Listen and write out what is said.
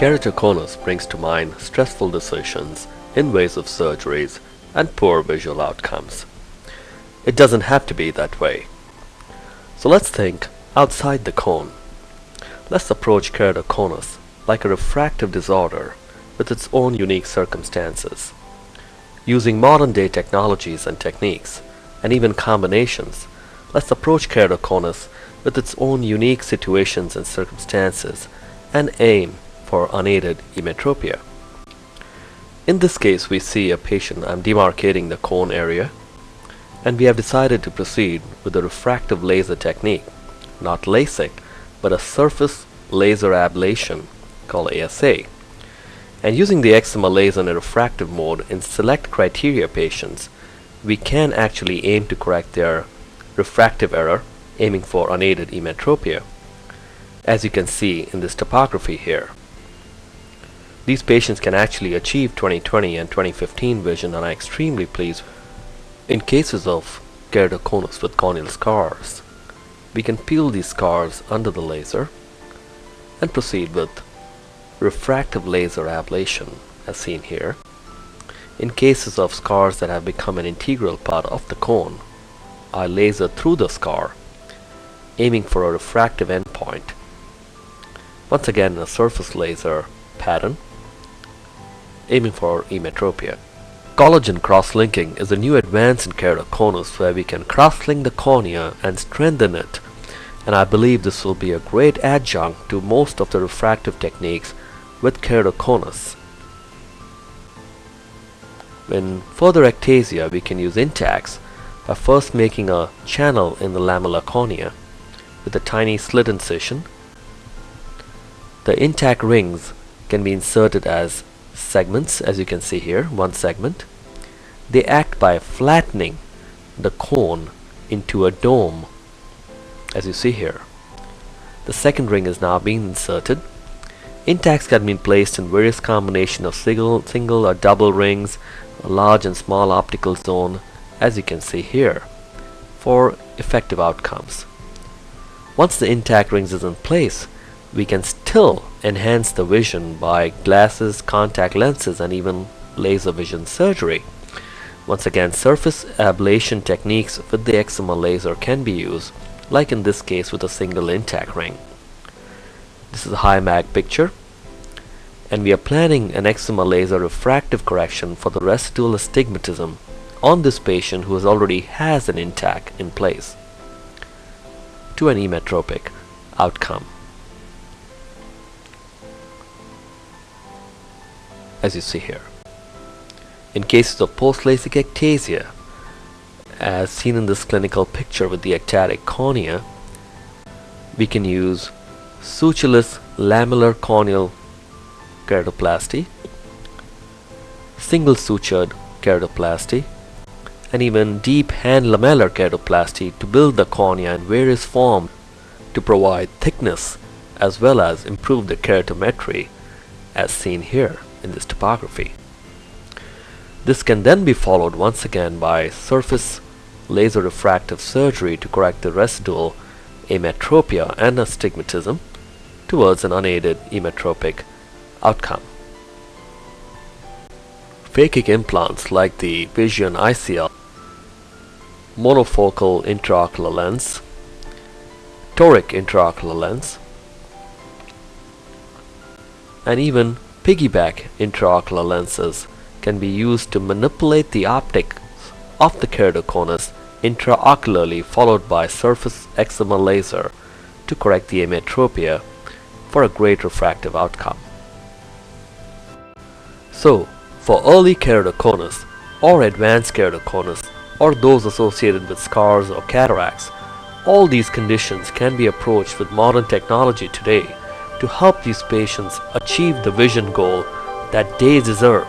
Keratoconus brings to mind stressful decisions, invasive surgeries, and poor visual outcomes. It doesn't have to be that way. So let's think outside the cone. Let's approach keratoconus like a refractive disorder with its own unique circumstances. Using modern-day technologies and techniques, and even combinations, let's approach keratoconus with its own unique situations and circumstances and aim for unaided emmetropia. In this case, we see a patient. I'm demarcating the cone area, and we have decided to proceed with the refractive laser technique, not LASIK, but a surface laser ablation called ASA. And using the excimer laser in a refractive mode in select criteria patients, we can actually aim to correct their refractive error, aiming for unaided emmetropia, as you can see in this topography here. These patients can actually achieve 20/20 and 20/15 vision, and I'm extremely pleased. In cases of keratoconus with corneal scars, we can peel these scars under the laser and proceed with refractive laser ablation as seen here. In cases of scars that have become an integral part of the cone, I laser through the scar, aiming for a refractive endpoint. Once again, a surface laser pattern, aiming for emmetropia. Collagen cross-linking is a new advance in keratoconus where we can cross-link the cornea and strengthen it, and I believe this will be a great adjunct to most of the refractive techniques with keratoconus. In further ectasia, we can use intacs by first making a channel in the lamellar cornea with a tiny slit incision. The intact rings can be inserted as segments, as you can see here, one segment. They act by flattening the cone into a dome, as you see here. The second ring is now being inserted. Intacts can be placed in various combinations of single or double rings, a large and small optical zone, as you can see here, for effective outcomes. Once the intact rings is in place, we can still enhance the vision by glasses, contact lenses, and even laser vision surgery. Once again, surface ablation techniques with the excimer laser can be used, like in this case with a single intact ring. This is a high mag picture, and we are planning an excimer laser refractive correction for the residual astigmatism on this patient who already has an intact in place to an emmetropic outcome. As you see here. In cases of post-LASIK ectasia, as seen in this clinical picture with the ectatic cornea, we can use sutureless lamellar corneal keratoplasty, single sutured keratoplasty, and even deep hand lamellar keratoplasty to build the cornea in various forms to provide thickness as well as improve the keratometry, as seen here in this topography. This can then be followed once again by surface laser refractive surgery to correct the residual emmetropia and astigmatism towards an unaided emmetropic outcome. Phakic implants like the Vision ICL, monofocal intraocular lens, toric intraocular lens, and even piggyback intraocular lenses can be used to manipulate the optics of the keratoconus intraocularly, followed by surface excimer laser to correct the emmetropia for a great refractive outcome. So, for early keratoconus or advanced keratoconus or those associated with scars or cataracts, all these conditions can be approached with modern technology today to help these patients achieve the vision goal that they deserve.